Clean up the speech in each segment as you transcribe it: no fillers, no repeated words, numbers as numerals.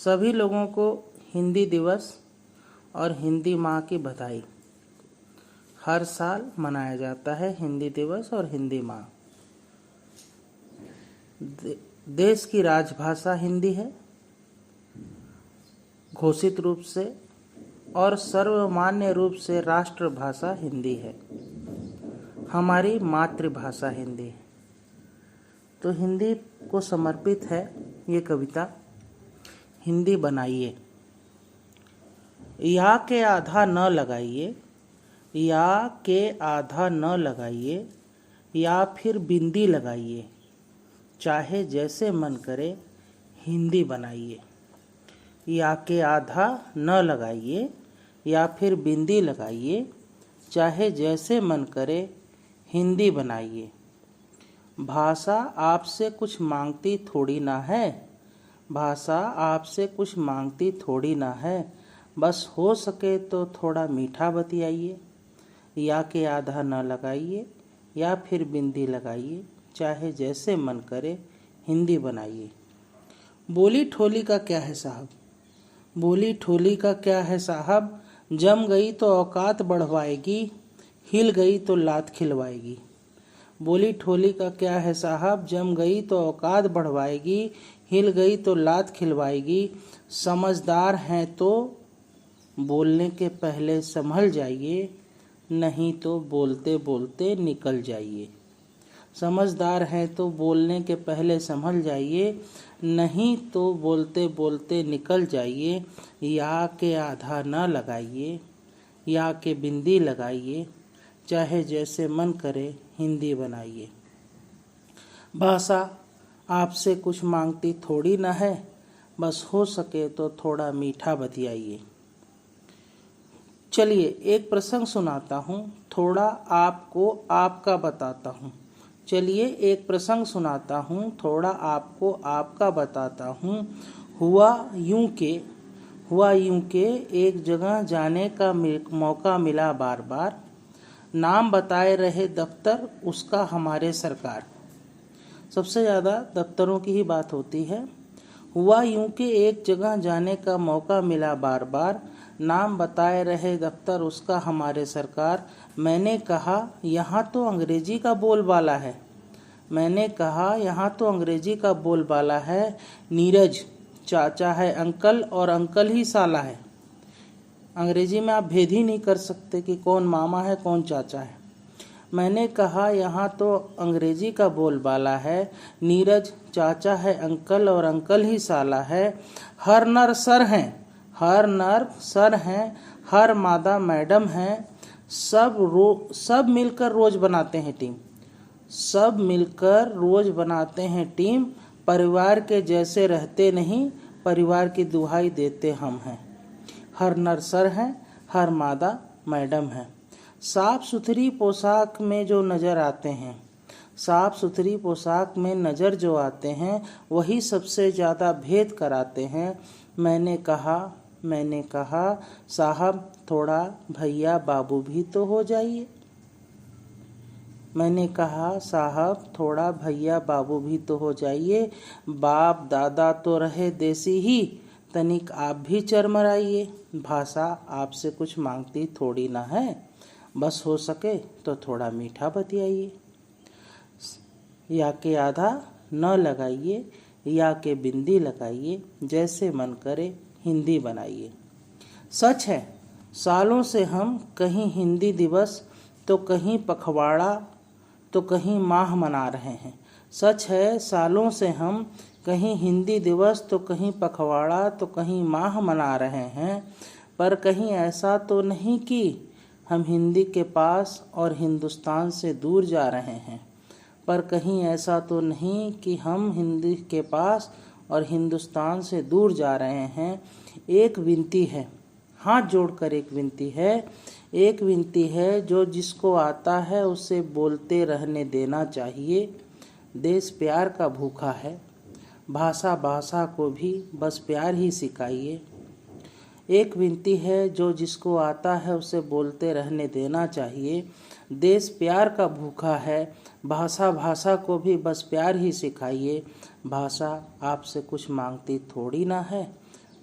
सभी लोगों को हिंदी दिवस और हिंदी माह की बधाई। हर साल मनाया जाता है हिंदी दिवस और हिंदी माह। देश की राजभाषा हिंदी है घोषित रूप से, और सर्वमान्य रूप से राष्ट्रभाषा हिंदी है। हमारी मातृभाषा हिंदी है। तो हिंदी को समर्पित है ये कविता। हिंदी बनाइए, या के आधा न लगाइए, या के आधा न लगाइए, या फिर बिंदी लगाइए, चाहे जैसे मन करे हिंदी बनाइए। या के आधा न लगाइए, या फिर बिंदी लगाइए, चाहे जैसे मन करे हिंदी बनाइए। भाषा आपसे कुछ मांगती थोड़ी ना है, भाषा आपसे कुछ मांगती थोड़ी ना है, बस हो सके तो थोड़ा मीठा बतियाइए। या के आधा न लगाइए, या फिर बिंदी लगाइए, चाहे जैसे मन करे हिंदी बनाइए। बोली ठोली का क्या है साहब, बोली ठोली का क्या है साहब, जम गई तो औकात बढ़वाएगी, हिल गई तो लात खिलवाएगी। बोली ठोली का क्या है साहब, जम गई तो औकात बढ़वाएगी, हिल गई तो लात खिलवाएगी। समझदार हैं तो बोलने के पहले संभल जाइए, नहीं तो बोलते बोलते निकल जाइए। समझदार हैं तो बोलने के पहले संभल जाइए, नहीं तो बोलते बोलते निकल जाइए। या के आधा न लगाइए, या के बिंदी लगाइए, चाहे जैसे मन करे हिंदी बनाइए। भाषा आपसे कुछ मांगती थोड़ी ना है, बस हो सके तो थोड़ा मीठा बतियाइए। चलिए एक प्रसंग सुनाता हूँ, थोड़ा आपको आपका बताता हूँ। चलिए एक प्रसंग सुनाता हूँ, थोड़ा आपको आपका बताता हूँ। हुआ यूं के एक जगह जाने का मौका मिला बार बार, नाम बताए रहे दफ्तर उसका हमारे सरकार। सबसे ज़्यादा दफ्तरों की ही बात होती है। हुआ यूं कि एक जगह जाने का मौका मिला बार बार, नाम बताए रहे दफ्तर उसका हमारे सरकार। मैंने कहा यहाँ तो अंग्रेजी का बोलबाला है, मैंने कहा यहाँ तो अंग्रेजी का बोलबाला है। नीरज चाचा है अंकल और अंकल ही साला है। अंग्रेजी में आप भेद ही नहीं कर सकते कि कौन मामा है कौन चाचा है। मैंने कहा यहाँ तो अंग्रेजी का बोलबाला है, नीरज चाचा है अंकल और अंकल ही साला है। हर नर सर हैं, हर नर सर हैं, हर मादा मैडम हैं, सब मिलकर रोज बनाते हैं टीम, सब मिलकर रोज बनाते हैं टीम। परिवार के जैसे रहते नहीं, परिवार की दुहाई देते हम हैं। हर नर सर हैं, हर मादा मैडम है। साफ सुथरी पोशाक में जो नज़र आते हैं, साफ सुथरी पोशाक में नज़र जो आते हैं, वही सबसे ज़्यादा भेद कराते हैं। मैंने कहा साहब थोड़ा भैया बाबू भी तो हो जाइए। मैंने कहा साहब थोड़ा भैया बाबू भी तो हो जाइए। बाप दादा तो रहे देसी ही, तनिक आप भी चरमराइए। भाषा आपसे कुछ मांगती थोड़ी ना है, बस हो सके तो थोड़ा मीठा बतियाइए। या के आधा न लगाइए, या के बिंदी लगाइए, जैसे मन करे हिंदी बनाइए। सच है सालों से हम कहीं हिंदी दिवस तो कहीं पखवाड़ा तो कहीं माह मना रहे हैं। सच है सालों से हम कहीं हिंदी दिवस तो कहीं पखवाड़ा तो कहीं माह मना रहे हैं, पर कहीं ऐसा तो नहीं कि हम हिंदी के पास और हिंदुस्तान से दूर जा रहे हैं। पर कहीं ऐसा तो नहीं कि हम हिंदी के पास और हिंदुस्तान से दूर जा रहे हैं। एक विनती है, हाथ जोड़कर एक विनती है, एक विनती है, जो जिसको आता है उसे बोलते रहने देना चाहिए। देश प्यार का भूखा है, भाषा को भी बस प्यार ही सिखाइए। एक विनती है, जो जिसको आता है उसे बोलते रहने देना चाहिए। देश प्यार का भूखा है, भाषा को भी बस प्यार ही सिखाइए। भाषा आपसे कुछ मांगती थोड़ी ना है,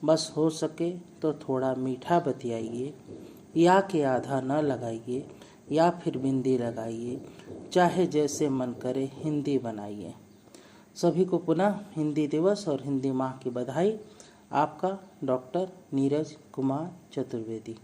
बस हो सके तो थोड़ा मीठा बतियाइए, या के आधा न लगाइए या फिर बिंदी लगाइए, चाहे जैसे मन करे हिंदी बनाइए। सभी को पुनः हिंदी दिवस और हिंदी माह की बधाई। आपका डॉक्टर नीरज कुमार चतुर्वेदी।